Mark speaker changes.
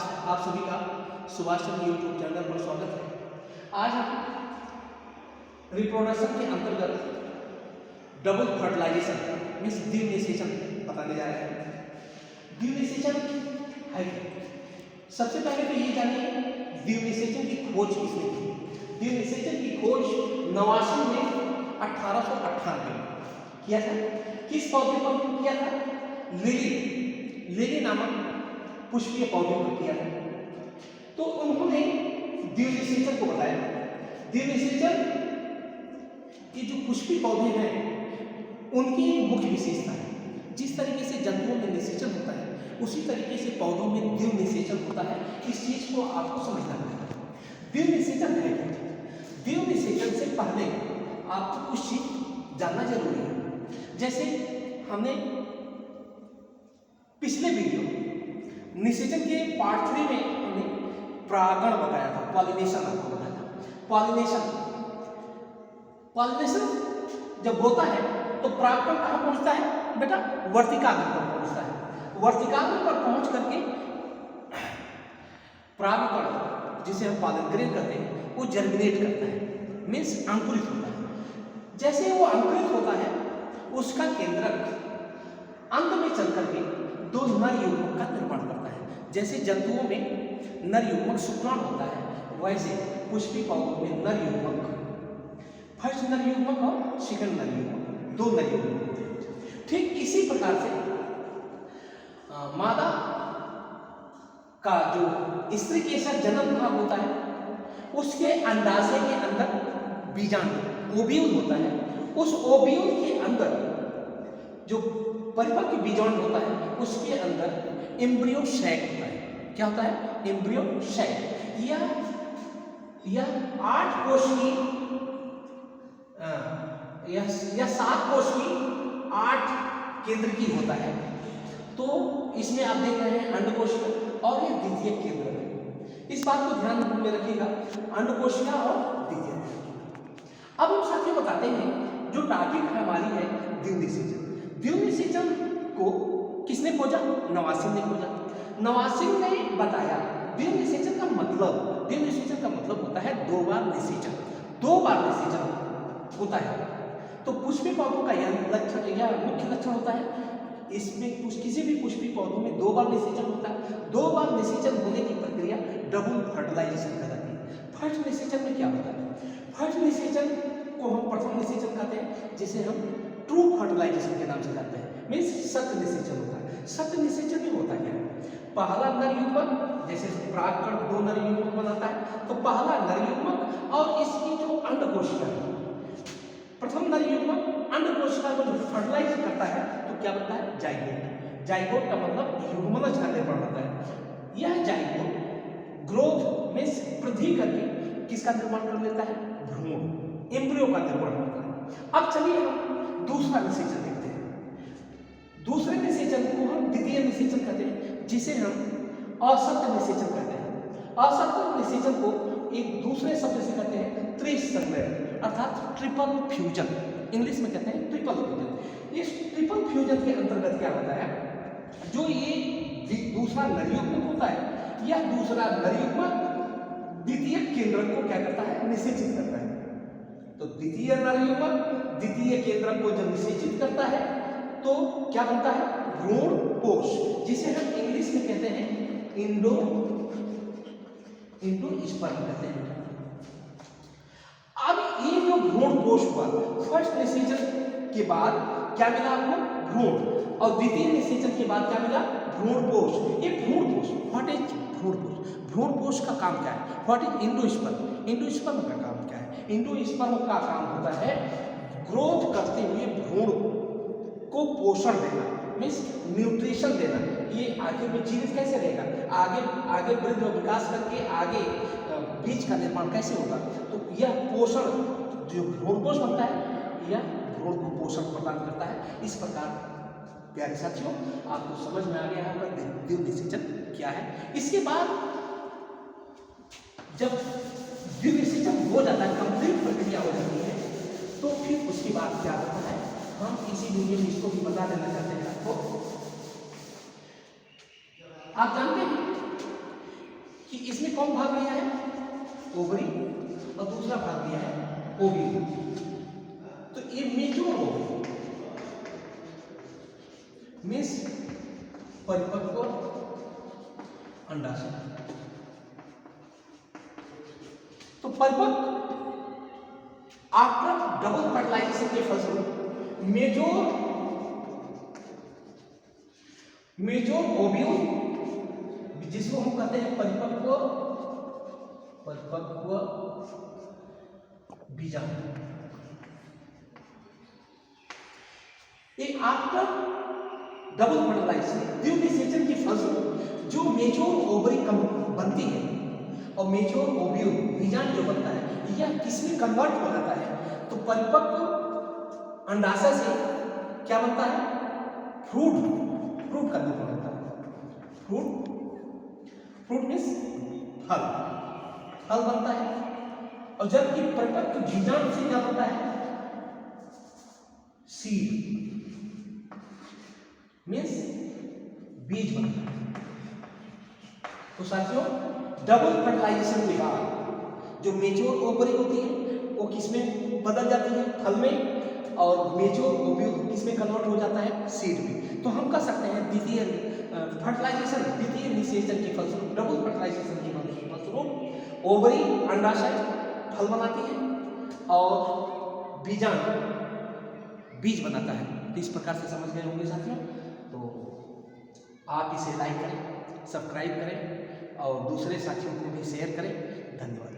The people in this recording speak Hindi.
Speaker 1: आज आप सभी का सुभाष चंद्र यूट्यूब चैनल पर स्वागत है। आज हम रिप्रोडक्शन के अंतर्गत डबल फर्टिलाइजेशन मीन्स द्विनिषेचन बताने जा रहे हैं। द्विनिषेचन है क्या? सबसे पहले तो ये जानिए द्विनिषेचन की खोज किसने की। द्विनिषेचन की खोज 89 में 1898 में किया था। किस पौधे पर किया था? लिली नामक पुष्पीय पौधे पर किया था। तो उन्होंने द्विनिषेचन को बताया। द्विनिषेचन के जो पुष्पीय पौधे हैं उनकी एक मुख्य विशेषता है, जिस तरीके से जंतुओं में निषेचन होता है उसी तरीके से पौधों में द्विनिषेचन होता है। इस चीज को आपको समझना है। द्विनिषेचन है क्या? द्विनिषेचन से पहले आपको कुछ चीज जानना जरूरी है। जैसे हमने पिछले वीडियो निषेचन के पार्ट 3 में हमने परागण बताया था, पॉलिनेशन आपको बताया था। पॉलिनेशन जब होता है तो परागकण कहाँ पहुंचता है बेटा? वर्तिकाग्र पर पहुंचता है। वर्तिकाग्र पर पहुंच करके परागकण जिसे हम पालन ग्रेन कहते हैं वो जर्मिनेट करता है, मीन्स अंकुरित होता है। जैसे वो अंकुरित होता है उसका केंद्रक अंत में चल करके दो नर युग्मक का निर्माण करता है। जैसे जंतुओं में नर युग्मक शुक्राणु होता है, वैसे पुष्पीय पौधों में नर युग्मक, फर्स्ट नर युग्मक और सेकंड नर युग्मक, दो नर युग्मक होते हैं। ठीक इसी प्रकार से मादा का जो स्त्री केसर जनन भाग होता है उसके अंडाशय के अंदर बीजाणु ओव्यूल होता है। उस ओव्यूल के अंदर जो परिपक्व बीजाणु होता है उसके अंदर एम्ब्रियो सैक होता है। क्या होता है? Embryo sac. यह 8 कोश की यह 7 कोश की 8 केंद्र की होता है। तो इसमें आप देख रहे हैं अंडकोशिका और ये द्वितीयक केंद्र है। इस बात को ध्यान में रखिएगा, अंडकोशिका और द्वितीयक। अब हम साथियों बताते हैं जो टॉपिक हमारी है द्विनिषेचन। द्विनिषेचन को किसने खोजा? नवासिन ने खोजा। नवासिन ने बताया द्विनिषेचन का मतलब होता है 2 बार निषेचन। 2 बार निषेचन होता है। तो पुष्पीय पौधों का यह लक्षण, यह मुख्य लक्षण होता है। इसमें किसी भी पुष्पीय पौधों में 2 बार निषेचन होता है। 2 बार निषेचन होने की प्रक्रिया डबल फर्टिलाइजेशन कहलाती है। फर्स्ट निषेचन में क्या होता है? फर्स्ट निषेचन को हम प्रथम निषेचन कहते हैं, जिसे हम ट्रू फर्टिलाइजेशन के नाम से जानते हैं, मीन्स सत्य निषेचन होता है। सत्य निषेचन में होता क्या है? पहला नर युग्मक, जैसे परागकण 2 नर युग्मक बनाता है, तो पहला नर युग्मक और इसकी जो अंडकोशिका है, प्रथम नर युग्मक अंडकोशिका को जो फर्टिलाइज करता है तो क्या बनता है? जाइगोट। जाइगोट का मतलब युग्मनज का निर्माण होता है। यह जाइगोट ग्रोथ में वृद्धि करके किसका निर्माण कर लेता है? भ्रूण, एम्ब्रियो का निर्माण होता है। अब चलिए हम दूसरा निषेचन देखते हैं। दूसरे निषेचन को हम द्वितीय निषेचन कहते हैं, जिसे हम असत्य निषेचन कहते हैं। असत्य निषेचन को एक दूसरे शब्द से कहते हैं त्रिसंलयन, अर्थात ट्रिपल फ्यूजन। इंग्लिश में कहते हैं ट्रिपल फ्यूजन। इस ट्रिपल फ्यूजन के अंतर्गत क्या होता है? जो ये दूसरा नर युग्मक होता है, यह दूसरा नर युग्मक द्वितीय केंद्रक को क्या करता है? निषेचित करता है। तो द्वितीय नर युग्मक द्वितीय केंद्रक को जब निषेचित करता है तो क्या बनता है? भ्रूण कोश, जिसे हम इंग्लिश में कहते हैं एंडोस्पर्म कहते हैं। अब ये जो भ्रूण कोश हुआ, फर्स्ट निषेचन के बाद क्या मिला आपको? भ्रूण। और द्वितीय निषेचन के बाद क्या मिला? भ्रूण कोश। ये भ्रूण कोश, व्हाट इज भ्रूण कोश? भ्रूण कोश का काम क्या है? What is endosperm? एंडोस्पर्म का काम क्या है? एंडोस्पर्म का काम होता है ग्रोथ करते हुए भ्रूण को पोषण देना, मीन्स न्यूट्रिशन देना। ये आगे में जीवित कैसे रहेगा? आगे वृद्धि और विकास करके आगे बीज का निर्माण कैसे होगा? तो यह पोषण जो भ्रूणकोश बनता है, यह भ्रूण को पोषण प्रदान करता है। इस प्रकार प्यारे साथियों, आपको समझ में आ गया होगा द्विनिषेचन क्या है। इसके बाद जब द्विनिषेचन हो जाता है, कंप्लीट प्रक्रिया हो जाती है, तो फिर उसके बाद क्या होता है? हम इसी वीडियो में इसको भी बता देना चाहते हैं आपको। आप जानते हैं कि इसमें कौन भाग लिया है, ओवरी, और दूसरा भाग लिया है ओव्यूल। तो ये मेजर ओवरी मीन्स परिपक्व अंडाशय। तो परिपक्व आफ्टर डबल फर्टिलाइजेशन के फलस्वरूप मेजर ओव्यूल, जिसको हम कहते हैं परिपक्व बीजाणु, ये आफ्टर डबल फर्टिलाइजेशन द्विनिषेचन के फलस्वरूप जो मेजर ओवरी बनती है और मेजर ओव्यूल बीजाणु जो बनता है यह किसमें कन्वर्ट हो जाता है, तो परिपक्व अंडाशय से क्या बनता है, फ्रूट का रूप बनता है। फ्रूट मीन्स फल बनता है। और जबकि परिपक्व बीजाणु से क्या बनता है, सीड मीन्स बीज बनता है। तो साथियों डबल फर्टिलाइजेशन के बाद जो मेजर ओवरी होती है वो किसमें बदल जाती है, फल में, और मेजर ओव्यूल किसमें कन्वर्ट हो जाता है, सीड में। तो हम कह सकते हैं द्वितीय निषेचन के फलस्वरूप, डबल फर्टिलाइजेशन के फलस्वरूप ओवरी अंडाशय फल बनाती है और बीजाणु बीज बनाता है। तो इस प्रकार से समझ गए होंगे साथियों। तो आप इसे लाइक करें, सब्सक्राइब करें और दूसरे साथियों को भी शेयर करें। धन्यवाद।